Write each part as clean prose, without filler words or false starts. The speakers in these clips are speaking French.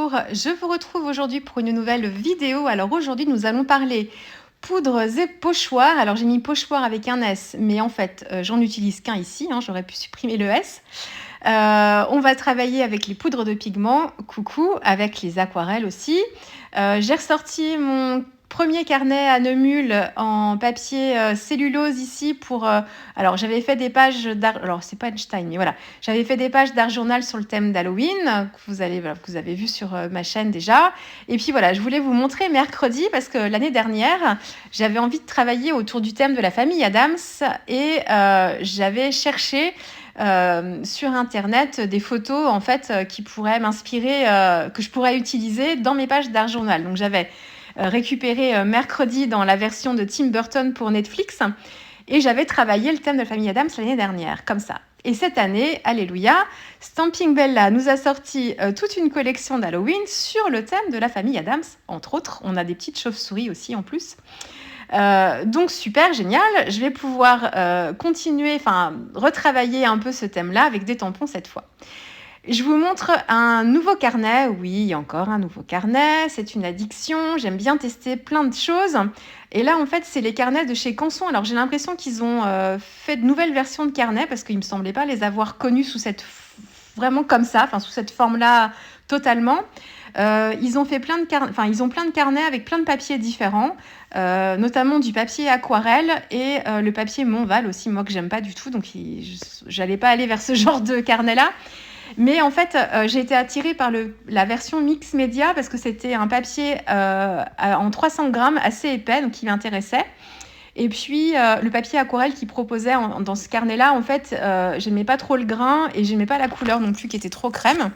bonjour, je vous retrouve aujourd'hui pour une nouvelle vidéo. Alors aujourd'hui nous allons parler poudres et pochoirs. Alors j'ai mis pochoir avec un S, mais en fait j'en utilise qu'un ici, j'aurais pu supprimer le S. On va travailler avec les poudres de pigments, coucou, avec les aquarelles aussi. J'ai ressorti mon premier carnet à Neumul en papier cellulose ici pour... alors j'avais fait des pages alors c'est pas Einstein, mais voilà. J'avais fait des pages d'art journal sur le thème d'Halloween, que vous avez vu sur ma chaîne déjà. Et puis voilà, je voulais vous montrer mercredi parce que l'année dernière, j'avais envie de travailler autour du thème de la famille Adams et j'avais cherché sur internet des photos en fait qui pourraient m'inspirer, que je pourrais utiliser dans mes pages d'art journal. Donc j'avais récupéré mercredi dans la version de Tim Burton pour Netflix et j'avais travaillé le thème de la famille Adams l'année dernière comme ça. Et cette année, alléluia, Stamping Bella nous a sorti toute une collection d'Halloween sur le thème de la famille Adams, entre autres. On a des petites chauves-souris aussi en plus. Donc super, génial. Je vais pouvoir continuer, retravailler un peu ce thème-là avec des tampons cette fois. Je vous montre un nouveau carnet. Oui, encore un nouveau carnet. C'est une addiction. J'aime bien tester plein de choses. Et là, en fait, c'est les carnets de chez Canson. Alors, j'ai l'impression qu'ils ont fait de nouvelles versions de carnets parce qu'il ne me semblait pas les avoir connus vraiment comme ça, sous cette forme-là totalement. Ils ont fait plein de carnets avec plein de papiers différents, notamment du papier aquarelle et le papier Montval aussi, moi que j'aime pas du tout. Donc, j'allais pas aller vers ce genre de carnet-là. Mais en fait, j'ai été attirée par la version mix média parce que c'était un papier en 300 grammes assez épais, donc qui m'intéressait. Et puis, le papier aquarelle qu'ils proposaient dans ce carnet-là, en fait, j'aimais pas trop le grain et j'aimais pas la couleur non plus qui était trop crème.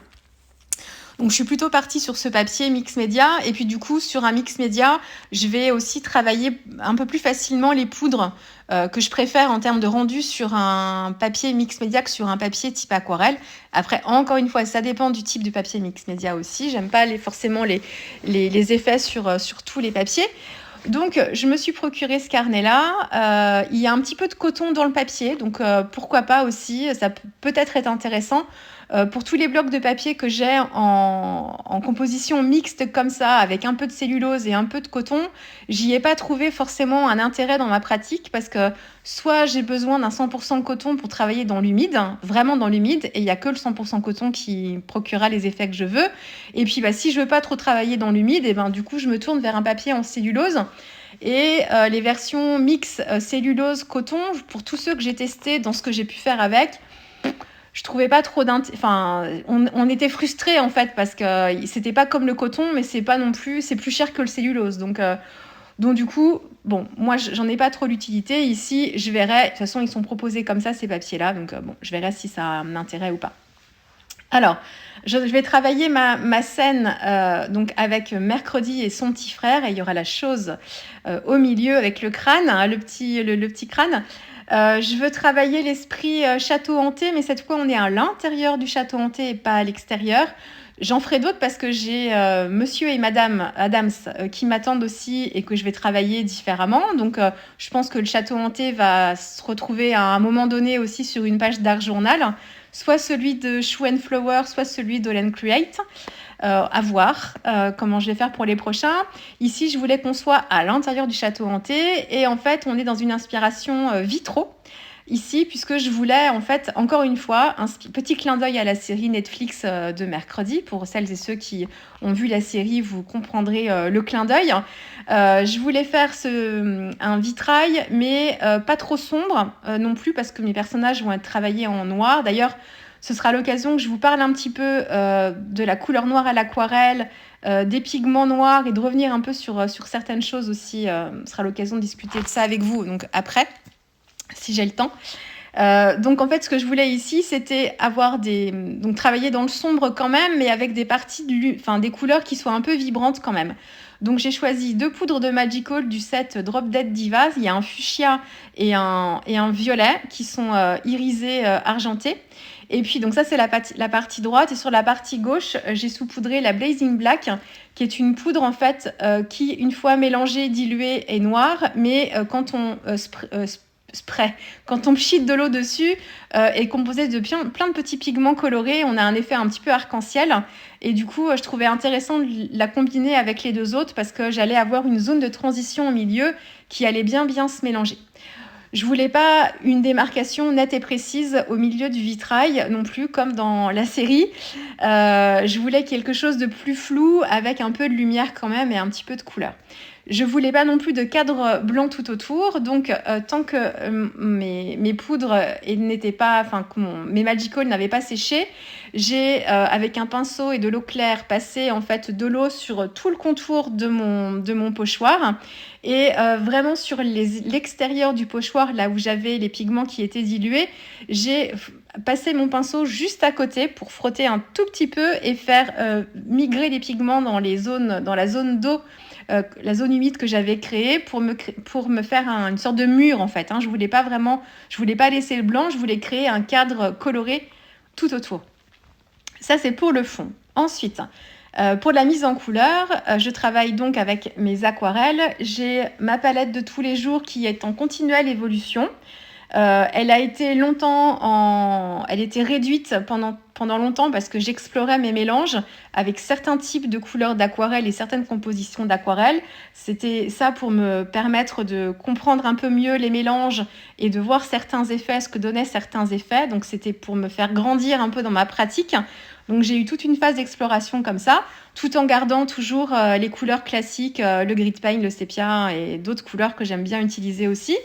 Donc, je suis plutôt partie sur ce papier mix média. Et puis, du coup, sur un mix média, je vais aussi travailler un peu plus facilement les poudres que je préfère en termes de rendu sur un papier mix média que sur un papier type aquarelle. Après, encore une fois, ça dépend du type de papier mix média aussi. J'aime pas forcément les effets sur tous les papiers. Donc, je me suis procuré ce carnet-là. Il y a un petit peu de coton dans le papier, donc pourquoi pas aussi. Ça peut peut-être être intéressant. Pour tous les blocs de papier que j'ai en composition mixte comme ça, avec un peu de cellulose et un peu de coton, j'y ai pas trouvé forcément un intérêt dans ma pratique parce que soit j'ai besoin d'un 100% coton pour travailler dans l'humide, vraiment dans l'humide, et il n'y a que le 100% coton qui procurera les effets que je veux. Et puis si je veux pas trop travailler dans l'humide, et du coup je me tourne vers un papier en cellulose. Et les versions mix cellulose coton, pour tous ceux que j'ai testés dans ce que j'ai pu faire avec, je trouvais pas trop on était frustrés en fait parce que c'était pas comme le coton, mais c'est pas non plus, c'est plus cher que le cellulose. Donc du coup, bon, moi j'en ai pas trop l'utilité. Ici, je verrai. De toute façon, ils sont proposés comme ça ces papiers-là, donc je verrai si ça a un intérêt ou pas. Alors, je vais travailler ma scène donc avec Mercredi et son petit frère, et il y aura la chose au milieu avec le crâne, le petit crâne. Je veux travailler l'esprit château hanté, mais cette fois on est à l'intérieur du château hanté et pas à l'extérieur. J'en ferai d'autres parce que j'ai monsieur et madame Adams qui m'attendent aussi et que je vais travailler différemment. Donc je pense que le château hanté va se retrouver à un moment donné aussi sur une page d'art journal, soit celui de Shoe and Flower, soit celui d'Ollen Create. À voir comment je vais faire pour les prochains. Ici, je voulais qu'on soit à l'intérieur du château hanté et en fait, on est dans une inspiration vitraux ici, puisque je voulais en fait, encore une fois, un petit clin d'œil à la série Netflix de Mercredi. Pour celles et ceux qui ont vu la série, vous comprendrez le clin d'œil. Je voulais faire un vitrail, mais pas trop sombre non plus, parce que mes personnages vont être travaillés en noir. D'ailleurs, ce sera l'occasion que je vous parle un petit peu de la couleur noire à l'aquarelle, des pigments noirs et de revenir un peu sur certaines choses aussi. Ce sera l'occasion de discuter de ça avec vous, donc après, si j'ai le temps. Donc en fait, ce que je voulais ici, c'était donc travailler dans le sombre quand même, mais avec des parties des couleurs qui soient un peu vibrantes quand même. Donc j'ai choisi 2 poudres de Magical du set Drop Dead Divas. Il y a un fuchsia et un violet qui sont irisés argentés. Et puis donc ça c'est la partie droite, et sur la partie gauche j'ai saupoudré la Blazing Black, qui est une poudre en fait qui, une fois mélangée, diluée, est noire, mais quand on spray. Quand on pchite de l'eau dessus, est composé de plein de petits pigments colorés. On a un effet un petit peu arc-en-ciel. Et du coup, je trouvais intéressant de la combiner avec les deux autres parce que j'allais avoir une zone de transition au milieu qui allait bien se mélanger. Je voulais pas une démarcation nette et précise au milieu du vitrail non plus, comme dans la série. Je voulais quelque chose de plus flou, avec un peu de lumière quand même et un petit peu de couleur. Je voulais pas non plus de cadre blanc tout autour, donc tant que mes poudres n'étaient pas, enfin mes Magical n'avaient pas séché, j'ai avec un pinceau et de l'eau claire passé en fait de l'eau sur tout le contour de mon pochoir et vraiment sur l'extérieur du pochoir, là où j'avais les pigments qui étaient dilués, j'ai passé mon pinceau juste à côté pour frotter un tout petit peu et faire migrer les pigments dans la zone d'eau. La zone humide que j'avais créée pour me faire une sorte de mur en fait. Je voulais pas laisser le blanc, je voulais créer un cadre coloré tout autour. Ça c'est pour le fond. Ensuite, pour la mise en couleur, je travaille donc avec mes aquarelles. J'ai ma palette de tous les jours qui est en continuelle évolution. Elle a été elle était réduite pendant longtemps parce que j'explorais mes mélanges avec certains types de couleurs d'aquarelle et certaines compositions d'aquarelle. C'était ça pour me permettre de comprendre un peu mieux les mélanges et de voir certains effets, ce que donnaient certains effets. Donc c'était pour me faire grandir un peu dans ma pratique. Donc j'ai eu toute une phase d'exploration comme ça, tout en gardant toujours les couleurs classiques, le grid paint, le sépia et d'autres couleurs que j'aime bien utiliser aussi.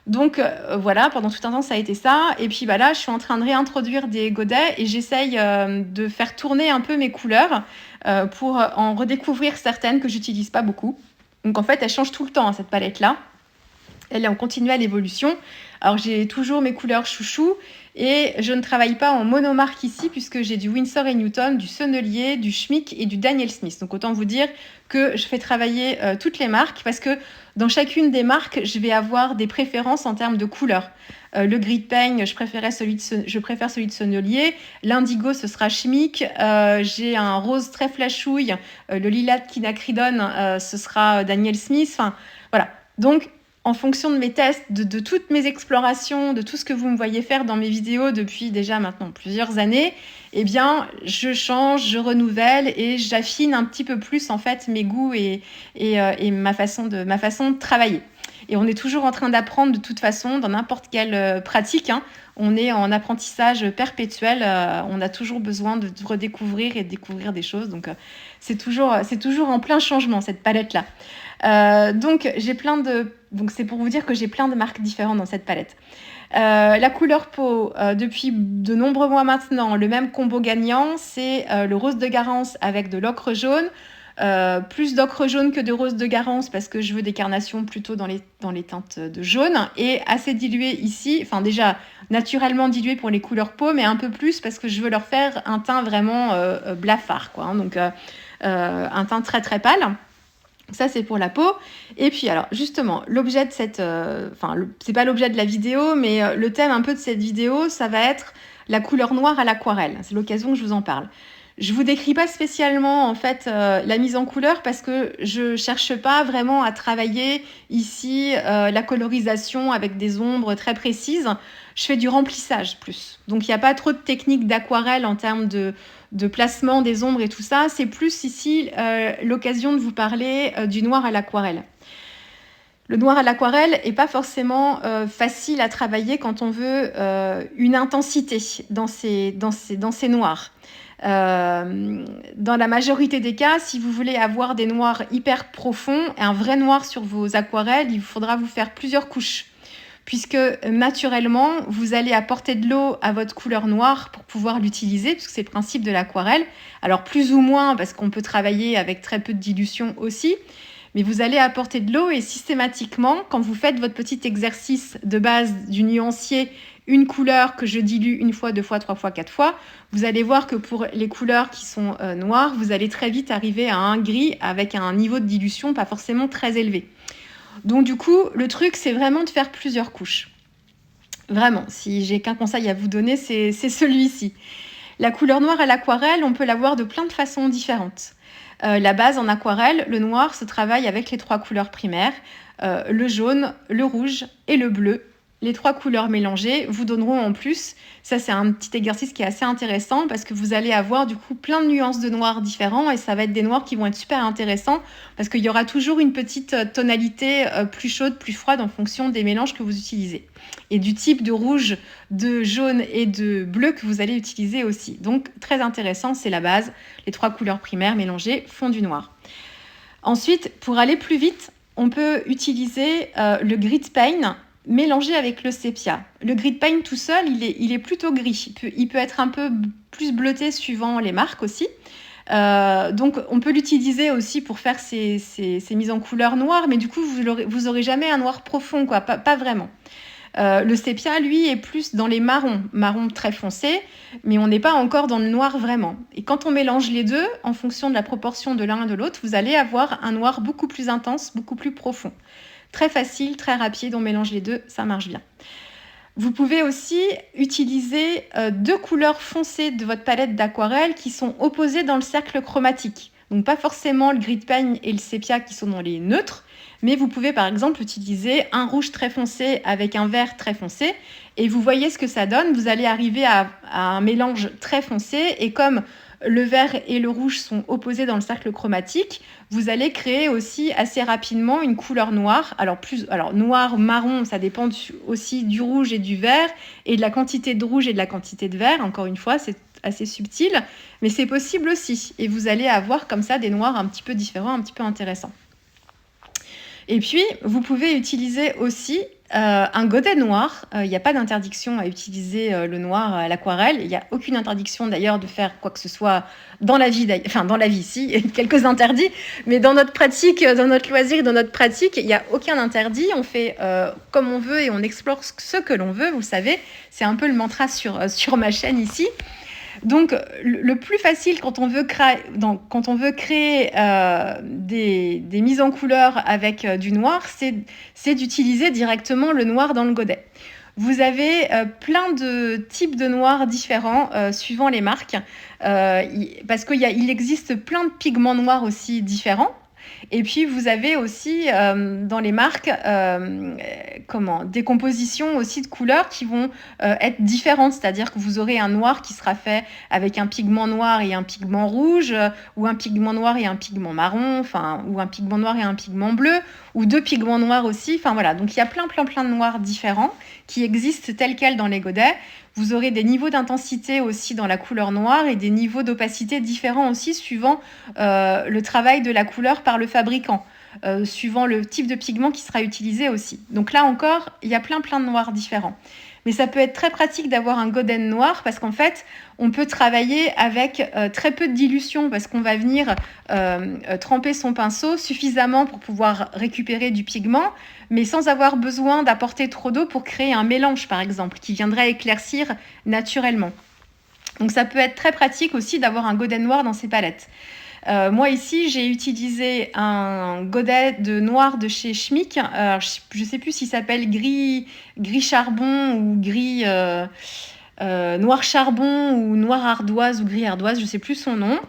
Donc voilà, pendant tout un temps ça a été ça. Et puis là, je suis en train de réintroduire des godets et j'essaye de faire tourner un peu mes couleurs pour en redécouvrir certaines que j'utilise pas beaucoup. Donc en fait, elle change tout le temps, cette palette-là. Elle est en continuelle évolution. Alors j'ai toujours mes couleurs chouchou et je ne travaille pas en monomarque ici puisque j'ai du Winsor & Newton, du Sennelier, du Schmick et du Daniel Smith. Donc autant vous dire que je fais travailler toutes les marques parce que dans chacune des marques, je vais avoir des préférences en termes de couleurs. Le grid paint, je préfère celui de Sennelier. L'indigo, ce sera Schmick. J'ai un rose très flashouille. Le lilas de quinacridone, ce sera Daniel Smith. Enfin, voilà. Donc, en fonction de mes tests, de toutes mes explorations, de tout ce que vous me voyez faire dans mes vidéos depuis déjà maintenant plusieurs années, eh bien, je change, je renouvelle et j'affine un petit peu plus en fait mes goûts et ma façon de travailler. Et on est toujours en train d'apprendre de toute façon dans n'importe quelle pratique. On est en apprentissage perpétuel. On a toujours besoin de redécouvrir et de découvrir des choses. Donc, c'est toujours en plein changement cette palette-là. Donc c'est pour vous dire que j'ai plein de marques différentes dans cette palette. La couleur peau, depuis de nombreux mois maintenant, le même combo gagnant, c'est le rose de Garance avec de l'ocre jaune. Plus d'ocre jaune que de rose de Garance parce que je veux des carnations plutôt dans les teintes de jaune et assez dilué ici, enfin déjà naturellement dilué pour les couleurs peau mais un peu plus parce que je veux leur faire un teint vraiment blafard quoi, donc un teint très très pâle. Ça, c'est pour la peau. Et puis, alors, justement, l'objet de cette... c'est pas l'objet de la vidéo, mais le thème un peu de cette vidéo, ça va être la couleur noire à l'aquarelle. C'est l'occasion que je vous en parle. Je vous décris pas spécialement, en fait, la mise en couleur parce que je cherche pas vraiment à travailler ici la colorisation avec des ombres très précises. Je fais du remplissage plus. Donc, il n'y a pas trop de technique d'aquarelle en termes de placement des ombres et tout ça. C'est plus ici l'occasion de vous parler du noir à l'aquarelle. Le noir à l'aquarelle n'est pas forcément facile à travailler quand on veut une intensité dans ces noirs. Dans la majorité des cas, si vous voulez avoir des noirs hyper profonds et un vrai noir sur vos aquarelles, il faudra vous faire plusieurs couches. Puisque naturellement, vous allez apporter de l'eau à votre couleur noire pour pouvoir l'utiliser, puisque c'est le principe de l'aquarelle. Alors plus ou moins, parce qu'on peut travailler avec très peu de dilution aussi, mais vous allez apporter de l'eau et systématiquement, quand vous faites votre petit exercice de base du nuancier, une couleur que je dilue une fois, deux fois, trois fois, quatre fois, vous allez voir que pour les couleurs qui sont noires, vous allez très vite arriver à un gris avec un niveau de dilution pas forcément très élevé. Donc du coup, le truc, c'est vraiment de faire plusieurs couches. Vraiment, si j'ai qu'un conseil à vous donner, c'est celui-ci. La couleur noire à l'aquarelle, on peut l'avoir de plein de façons différentes. La base en aquarelle, le noir, se travaille avec les trois couleurs primaires, le jaune, le rouge et le bleu. les 3 couleurs mélangées vous donneront en plus, ça c'est un petit exercice qui est assez intéressant parce que vous allez avoir du coup plein de nuances de noir différents et ça va être des noirs qui vont être super intéressants parce qu'il y aura toujours une petite tonalité plus chaude, plus froide en fonction des mélanges que vous utilisez et du type de rouge, de jaune et de bleu que vous allez utiliser aussi. Donc très intéressant, c'est la base, les 3 couleurs primaires mélangées font du noir. Ensuite, pour aller plus vite, on peut utiliser le grit paint mélangé avec le sépia. Le grit paint tout seul, il est plutôt gris. Il peut être un peu plus bleuté suivant les marques aussi. Donc on peut l'utiliser aussi pour faire ces mises en couleur noires, mais du coup vous aurez jamais un noir profond, quoi, pas vraiment. Le sépia, lui, est plus dans les marrons très foncés, mais on n'est pas encore dans le noir vraiment. Et quand on mélange les deux, en fonction de la proportion de l'un et de l'autre, vous allez avoir un noir beaucoup plus intense, beaucoup plus profond. Très facile, très rapide, on mélange les deux, ça marche bien. Vous pouvez aussi utiliser 2 couleurs foncées de votre palette d'aquarelle qui sont opposées dans le cercle chromatique. Donc pas forcément le grit paint et le sépia qui sont dans les neutres, mais vous pouvez par exemple utiliser un rouge très foncé avec un vert très foncé et vous voyez ce que ça donne. Vous allez arriver à un mélange très foncé et comme le vert et le rouge sont opposés dans le cercle chromatique, vous allez créer aussi assez rapidement une couleur noire. Alors noir, marron, ça dépend aussi du rouge et du vert et de la quantité de rouge et de la quantité de vert. Encore une fois, c'est assez subtil, mais c'est possible aussi. Et vous allez avoir comme ça des noirs un petit peu différents, un petit peu intéressants. Et puis, vous pouvez utiliser aussi un godet noir. Il n'y a pas d'interdiction à utiliser le noir à l'aquarelle. Il n'y a aucune interdiction d'ailleurs de faire quoi que ce soit dans la vie. Enfin, dans la vie, si, il y a quelques interdits. Mais dans notre pratique, dans notre loisir, dans notre pratique, il n'y a aucun interdit. On fait comme on veut et on explore ce que l'on veut. Vous savez, c'est un peu le mantra sur ma chaîne ici. Donc, le plus facile quand on veut créer des mises en couleur avec du noir, c'est d'utiliser directement le noir dans le godet. Vous avez plein de types de noirs différents suivant les marques, parce qu'il existe plein de pigments noirs aussi différents. Et puis, vous avez aussi dans les marques des compositions aussi de couleurs qui vont être différentes. C'est-à-dire que vous aurez un noir qui sera fait avec un pigment noir et un pigment rouge, ou un pigment noir et un pigment marron, ou un pigment noir et un pigment bleu, ou 2 pigments noirs aussi. Enfin, voilà. Donc, il y a plein de noirs différents qui existent tels quels dans les godets. Vous aurez des niveaux d'intensité aussi dans la couleur noire et des niveaux d'opacité différents aussi suivant le travail de la couleur par le fabricant, suivant le type de pigment qui sera utilisé aussi. Donc là encore, il y a plein de noirs différents. Mais ça peut être très pratique d'avoir un godet noir parce qu'en fait, on peut travailler avec très peu de dilution parce qu'on va venir tremper son pinceau suffisamment pour pouvoir récupérer du pigment, mais sans avoir besoin d'apporter trop d'eau pour créer un mélange, par exemple, qui viendrait éclaircir naturellement. Donc ça peut être très pratique aussi d'avoir un godet noir dans ses palettes. Moi ici, j'ai utilisé un godet de noir de chez Schmick. Je ne sais plus s'il s'appelle gris charbon ou gris noir charbon ou noir ardoise ou gris ardoise. Je ne sais plus son nom.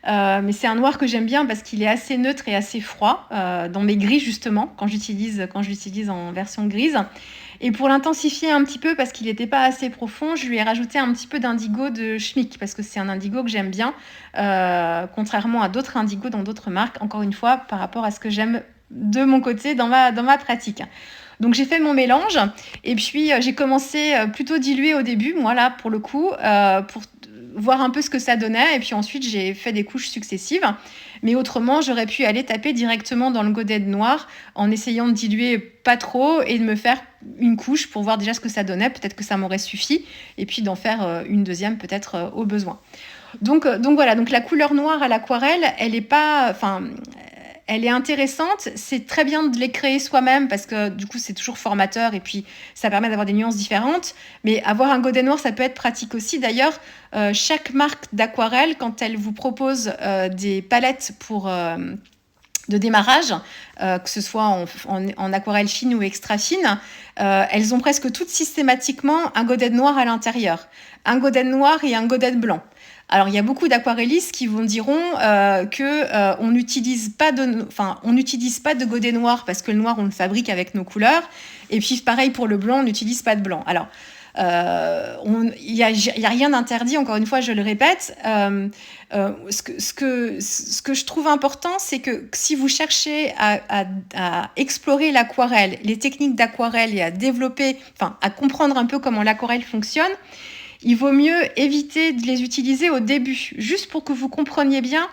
Mais c'est un noir que j'aime bien parce qu'il est assez neutre et assez froid dans mes gris justement quand j'utilise en version grise. Et pour l'intensifier un petit peu parce qu'il n'était pas assez profond, je lui ai rajouté un petit peu d'indigo de Schmick parce que c'est un indigo que j'aime bien, contrairement à d'autres indigos dans d'autres marques, encore une fois, par rapport à ce que j'aime de mon côté dans ma pratique. Donc j'ai fait mon mélange et puis j'ai commencé plutôt dilué au début, moi là pour le coup, pour voir un peu ce que ça donnait et puis ensuite j'ai fait des couches successives. Mais autrement, j'aurais pu aller taper directement dans le godet de noir en essayant de diluer pas trop et de me faire une couche pour voir déjà ce que ça donnait. Peut-être que ça m'aurait suffi et puis d'en faire une deuxième peut-être au besoin. Donc voilà, donc la couleur noire à l'aquarelle, elle est intéressante, c'est très bien de les créer soi-même parce que du coup c'est toujours formateur et puis ça permet d'avoir des nuances différentes, mais avoir un godet noir ça peut être pratique aussi. D'ailleurs, chaque marque d'aquarelle, quand elle vous propose des palettes de démarrage, que ce soit en aquarelle fine ou extra fine, elles ont presque toutes systématiquement un godet noir à l'intérieur, un godet noir et un godet blanc. Alors, il y a beaucoup d'aquarellistes qui vous diront on n'utilise pas de godet noir parce que le noir, on le fabrique avec nos couleurs. Et puis, pareil pour le blanc, on n'utilise pas de blanc. Alors, il y a rien d'interdit, encore une fois, je le répète. Ce que je trouve important, c'est que si vous cherchez à explorer l'aquarelle, les techniques d'aquarelle et à comprendre un peu comment l'aquarelle fonctionne, il vaut mieux éviter de les utiliser au début, juste pour que vous compreniez bien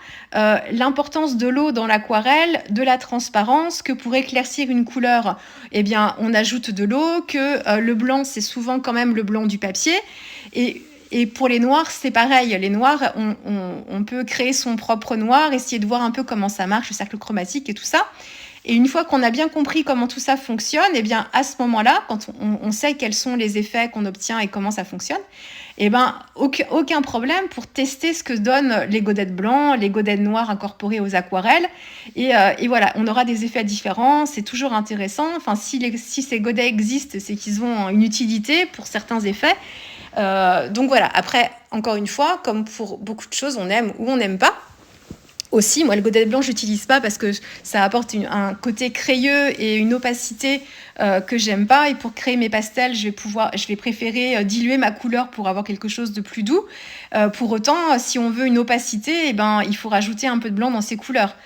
l'importance de l'eau dans l'aquarelle, de la transparence, que pour éclaircir une couleur, eh bien, on ajoute de l'eau, que le blanc, c'est souvent quand même le blanc du papier. Et pour les noirs, c'est pareil. Les noirs, on peut créer son propre noir, essayer de voir un peu comment ça marche, le cercle chromatique et tout ça. Et une fois qu'on a bien compris comment tout ça fonctionne, eh bien, à ce moment-là, quand on sait quels sont les effets qu'on obtient et comment ça fonctionne, eh ben, aucun problème pour tester ce que donnent les godets blancs, les godets noirs incorporés aux aquarelles. Et voilà, on aura des effets différents. C'est toujours intéressant. Enfin, si ces godets existent, c'est qu'ils ont une utilité pour certains effets. Donc voilà, après, encore une fois, comme pour beaucoup de choses, on aime ou on n'aime pas. Aussi, moi, le godet blanc, je n'utilise pas parce que ça apporte un côté crayeux et une opacité que j'aime pas. Et pour créer mes pastels, je vais préférer diluer ma couleur pour avoir quelque chose de plus doux. Pour autant, si on veut une opacité, eh ben, il faut rajouter un peu de blanc dans ces couleurs.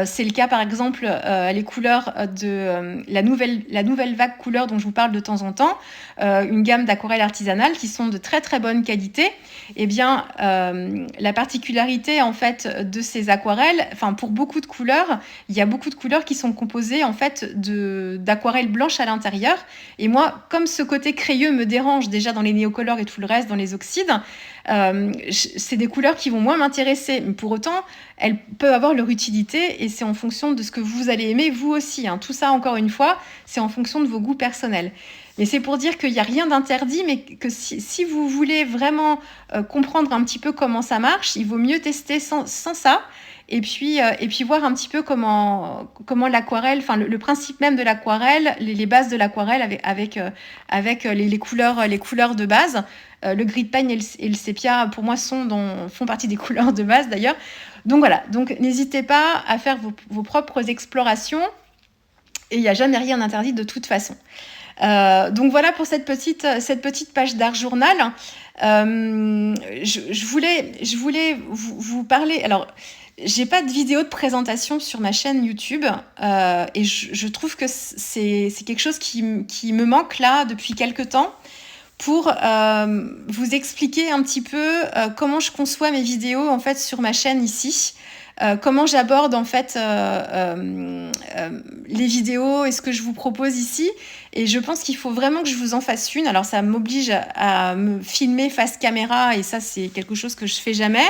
C'est le cas, par exemple, les couleurs de la nouvelle vague couleur dont je vous parle de temps en temps, une gamme d'aquarelles artisanales qui sont de très très bonne qualité. Eh bien, la particularité en fait de ces aquarelles, enfin pour beaucoup de couleurs, il y a beaucoup de couleurs qui sont composées en fait d'aquarelles blanches à l'intérieur. Et moi, comme ce côté crayeux me dérange déjà dans les néocolores et tout le reste, dans les oxydes, c'est des couleurs qui vont moins m'intéresser. Mais pour autant, elles peuvent avoir leur utilité et c'est en fonction de ce que vous allez aimer vous aussi. Hein. Tout ça, encore une fois, c'est en fonction de vos goûts personnels. Mais c'est pour dire qu'il n'y a rien d'interdit, mais que si vous voulez vraiment comprendre un petit peu comment ça marche, il vaut mieux tester sans ça. Et puis voir un petit peu comment l'aquarelle, enfin le principe même de l'aquarelle, les bases de l'aquarelle avec les couleurs de base. Le gris de peigne et le sépia, pour moi, font partie des couleurs de base d'ailleurs. Donc voilà, donc n'hésitez pas à faire vos propres explorations et il n'y a jamais rien d'interdit de toute façon. Donc voilà pour cette petite page d'art journal. Je voulais vous parler. Alors, j'ai pas de vidéo de présentation sur ma chaîne YouTube et je trouve que c'est quelque chose qui me manque là depuis quelque temps pour vous expliquer un petit peu comment je conçois mes vidéos en fait sur ma chaîne ici. Comment j'aborde en fait les vidéos et ce que je vous propose ici. Et je pense qu'il faut vraiment que je vous en fasse une. Alors ça m'oblige à me filmer face caméra et ça c'est quelque chose que je fais jamais.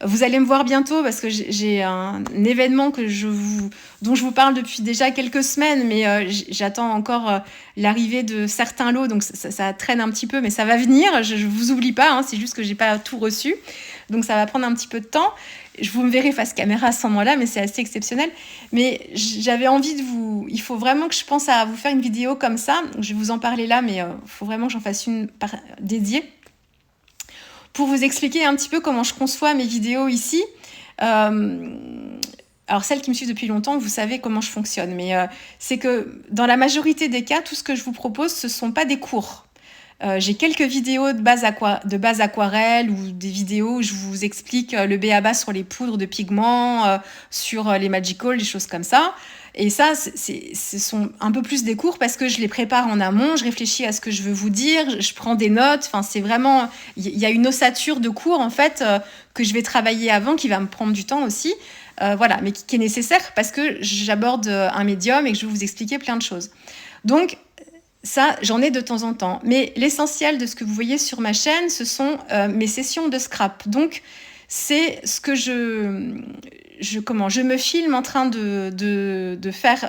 Vous allez me voir bientôt parce que j'ai un événement dont je vous parle depuis déjà quelques semaines, mais j'attends encore l'arrivée de certains lots, donc ça traîne un petit peu, mais ça va venir. Je vous oublie pas, hein, c'est juste que j'ai pas tout reçu, donc ça va prendre un petit peu de temps. Vous me verrez face caméra à ce moment-là, mais c'est assez exceptionnel. Mais j'avais envie il faut vraiment que je pense à vous faire une vidéo comme ça. Je vais vous en parler là, mais il faut vraiment que j'en fasse une dédiée pour vous expliquer un petit peu comment je conçois mes vidéos ici. Alors, celles qui me suivent depuis longtemps, vous savez comment je fonctionne. Mais c'est que dans la majorité des cas, tout ce que je vous propose, ce ne sont pas des cours. J'ai quelques vidéos de base aquarelle ou des vidéos où je vous explique le b.a.-ba sur les poudres de pigments, sur les magical, des choses comme ça. Et ça, ce sont un peu plus des cours parce que je les prépare en amont, je réfléchis à ce que je veux vous dire, je prends des notes. Enfin, c'est vraiment... Il y a une ossature de cours, en fait, que je vais travailler avant, qui va me prendre du temps aussi. Voilà, mais qui est nécessaire parce que j'aborde un médium et que je vais vous expliquer plein de choses. Donc, ça, j'en ai de temps en temps. Mais l'essentiel de ce que vous voyez sur ma chaîne, ce sont mes sessions de scrap. Donc, c'est ce que je me filme en train de faire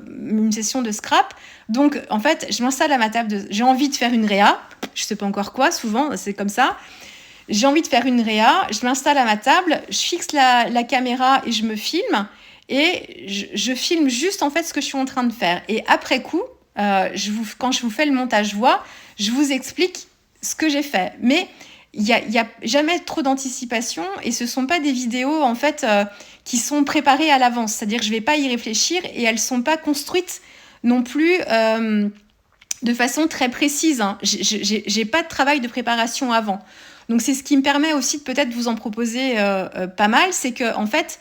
une session de scrap. Donc, en fait, je m'installe à ma table. J'ai envie de faire une réa. Je ne sais pas encore quoi, souvent, c'est comme ça. J'ai envie de faire une réa. Je m'installe à ma table, je fixe la caméra et je me filme. Et je filme juste, en fait, ce que je suis en train de faire. Et après coup, quand je vous fais le montage voix, je vous explique ce que j'ai fait. Mais il y a jamais trop d'anticipation et ce sont pas des vidéos en fait qui sont préparées à l'avance. C'est-à-dire que je vais pas y réfléchir et elles sont pas construites non plus de façon très précise. Hein. J'ai pas de travail de préparation avant. Donc c'est ce qui me permet aussi de peut-être vous en proposer pas mal, c'est que en fait,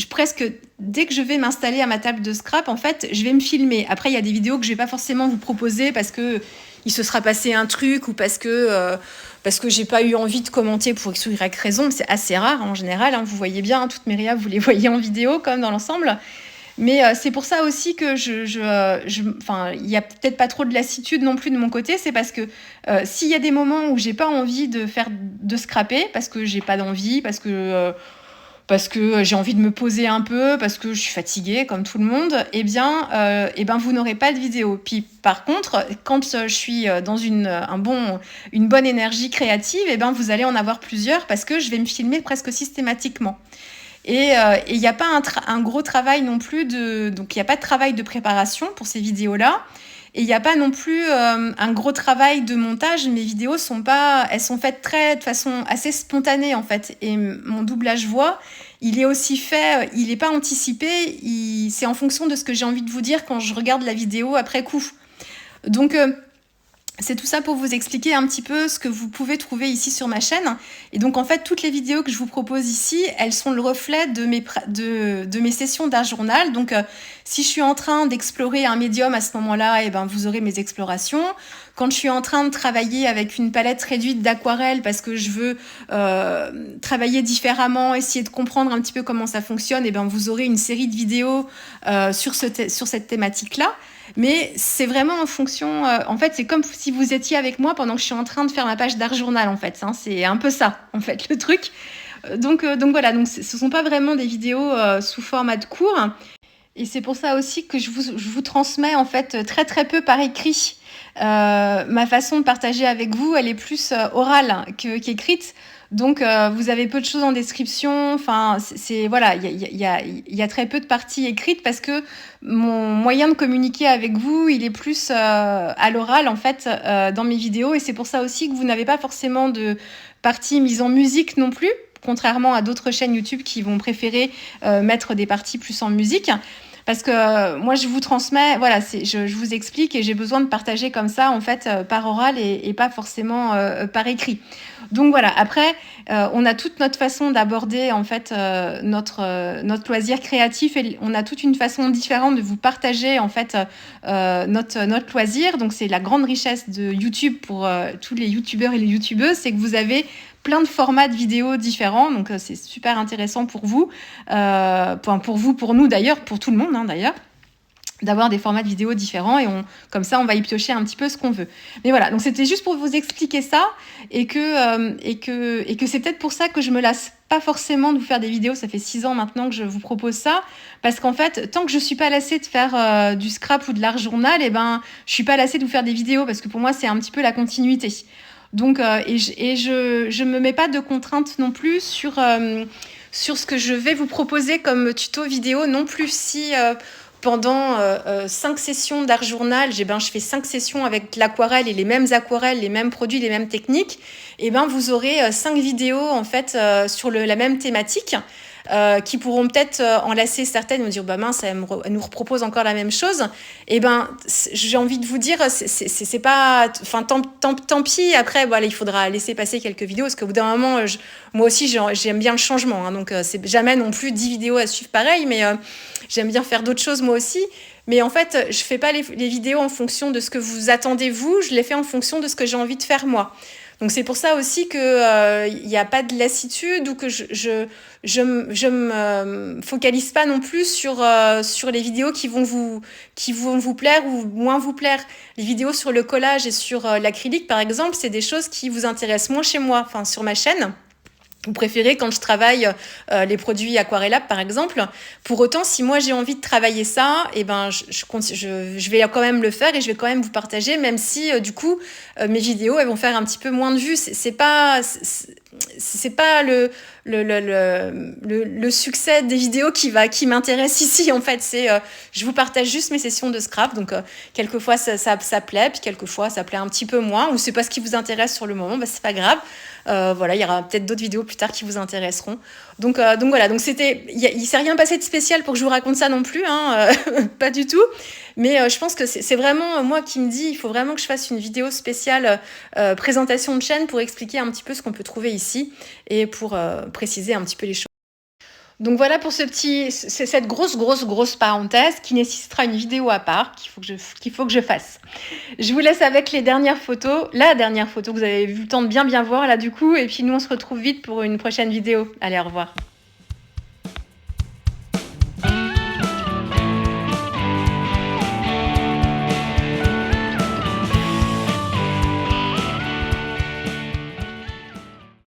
presque dès que je vais m'installer à ma table de scrap, en fait, je vais me filmer. Après, il y a des vidéos que je vais pas forcément vous proposer parce que il se sera passé un truc ou parce que j'ai pas eu envie de commenter pour X ou Y raison. C'est assez rare en général. Hein. Vous voyez bien, toutes mes réas, vous les voyez en vidéo comme dans l'ensemble. Mais c'est pour ça aussi que il y a peut-être pas trop de lassitude non plus de mon côté. C'est parce que s'il y a des moments où j'ai pas envie de scraper, parce que j'ai pas d'envie, parce que j'ai envie de me poser un peu, parce que je suis fatiguée comme tout le monde, vous n'aurez pas de vidéo. Puis par contre, quand je suis dans une bonne énergie créative, vous allez en avoir plusieurs parce que je vais me filmer presque systématiquement. Et il n'y a pas un gros travail non plus donc il n'y a pas de travail de préparation pour ces vidéos-là. Et il n'y a pas non plus un gros travail de montage. Mes vidéos elles sont faites de façon assez spontanée en fait. Et mon doublage voix, il est aussi fait, il n'est pas anticipé. C'est en fonction de ce que j'ai envie de vous dire quand je regarde la vidéo après coup. Donc c'est tout ça pour vous expliquer un petit peu ce que vous pouvez trouver ici sur ma chaîne. Et donc, en fait, toutes les vidéos que je vous propose ici, elles sont le reflet de mes sessions d'art journal. Donc, si je suis en train d'explorer un médium à ce moment-là, vous aurez mes explorations. Quand je suis en train de travailler avec une palette réduite d'aquarelle parce que je veux travailler différemment, essayer de comprendre un petit peu comment ça fonctionne, vous aurez une série de vidéos sur cette thématique-là. Mais c'est vraiment en fonction... en fait, c'est comme si vous étiez avec moi pendant que je suis en train de faire ma page d'art journal, en fait. Hein, c'est un peu ça, en fait, le truc. Donc voilà, ce ne sont pas vraiment des vidéos sous format de cours. Et c'est pour ça aussi que je vous transmets, en fait, très très peu par écrit. Ma façon de partager avec vous, elle est plus orale qu'écrite. Donc, vous avez peu de choses en description. Enfin, voilà, il y a très peu de parties écrites parce que mon moyen de communiquer avec vous, il est plus à l'oral en fait dans mes vidéos. Et c'est pour ça aussi que vous n'avez pas forcément de partie mise en musique non plus, contrairement à d'autres chaînes YouTube qui vont préférer mettre des parties plus en musique. Parce que moi, je vous transmets, voilà, je vous explique et j'ai besoin de partager comme ça, en fait, par oral et pas forcément par écrit. Donc voilà, après, on a toute notre façon d'aborder, en fait, notre loisir créatif et on a toute une façon différente de vous partager, en fait, notre loisir. Donc c'est la grande richesse de YouTube pour tous les YouTubeurs et les YouTubeuses, c'est que vous avez plein de formats de vidéos différents, donc c'est super intéressant pour vous, pour nous d'ailleurs, pour tout le monde d'ailleurs, d'avoir des formats de vidéos différents et comme ça on va y piocher un petit peu ce qu'on veut. Mais voilà, donc c'était juste pour vous expliquer ça et que c'est peut-être pour ça que je me lasse pas forcément de vous faire des vidéos. Ça fait 6 ans maintenant que je vous propose ça, parce qu'en fait, tant que je suis pas lassée de faire du scrap ou de l'art journal, je suis pas lassée de vous faire des vidéos parce que pour moi c'est un petit peu la continuité. Donc, je me mets pas de contraintes non plus sur ce que je vais vous proposer comme tuto vidéo non plus. Si pendant 5 sessions d'art journal, je fais 5 sessions avec l'aquarelle et les mêmes aquarelles, les mêmes produits, les mêmes techniques, vous aurez 5 vidéos en fait sur la même thématique. Qui pourront peut-être en lasser certaines, me dire mince, elle nous repropose encore la même chose. J'ai envie de vous dire, c'est pas, enfin tant pis. Après, voilà, il faudra laisser passer quelques vidéos parce qu'au bout d'un moment, moi aussi j'aime bien le changement. Hein, donc c'est jamais non plus 10 vidéos à suivre pareil, mais j'aime bien faire d'autres choses moi aussi. Mais en fait, je fais pas les vidéos en fonction de ce que vous attendez vous, je les fais en fonction de ce que j'ai envie de faire moi. Donc c'est pour ça aussi que y a pas de lassitude ou que je me focalise pas non plus sur les vidéos qui vont vous plaire ou moins vous plaire. Les vidéos sur le collage et sur l'acrylique par exemple, c'est des choses qui vous intéressent moins chez moi, enfin sur ma chaîne. Vous préférez quand je travaille les produits Aquarellab par exemple. Pour autant, si moi j'ai envie de travailler ça, je vais quand même le faire et je vais quand même vous partager, même si du coup mes vidéos elles vont faire un petit peu moins de vues. c'est pas le succès des vidéos qui m'intéresse ici. En fait, c'est je vous partage juste mes sessions de scrap. Donc quelquefois ça plaît, puis quelquefois ça plaît un petit peu moins, ou c'est pas ce qui vous intéresse sur le moment, bah, c'est pas grave. Voilà, il y aura peut-être d'autres vidéos plus tard qui vous intéresseront. Donc voilà, donc il s'est rien passé de spécial pour que je vous raconte ça non plus, hein, pas du tout. Mais je pense que c'est vraiment moi qui me dis, il faut vraiment que je fasse une vidéo spéciale présentation de chaîne pour expliquer un petit peu ce qu'on peut trouver ici et pour préciser un petit peu les choses. Donc voilà pour c'est cette grosse parenthèse qui nécessitera une vidéo à part qu'il faut que je fasse. Je vous laisse avec les dernières photos, la dernière photo que vous avez eu le temps de bien voir là du coup, et puis nous on se retrouve vite pour une prochaine vidéo. Allez, au revoir.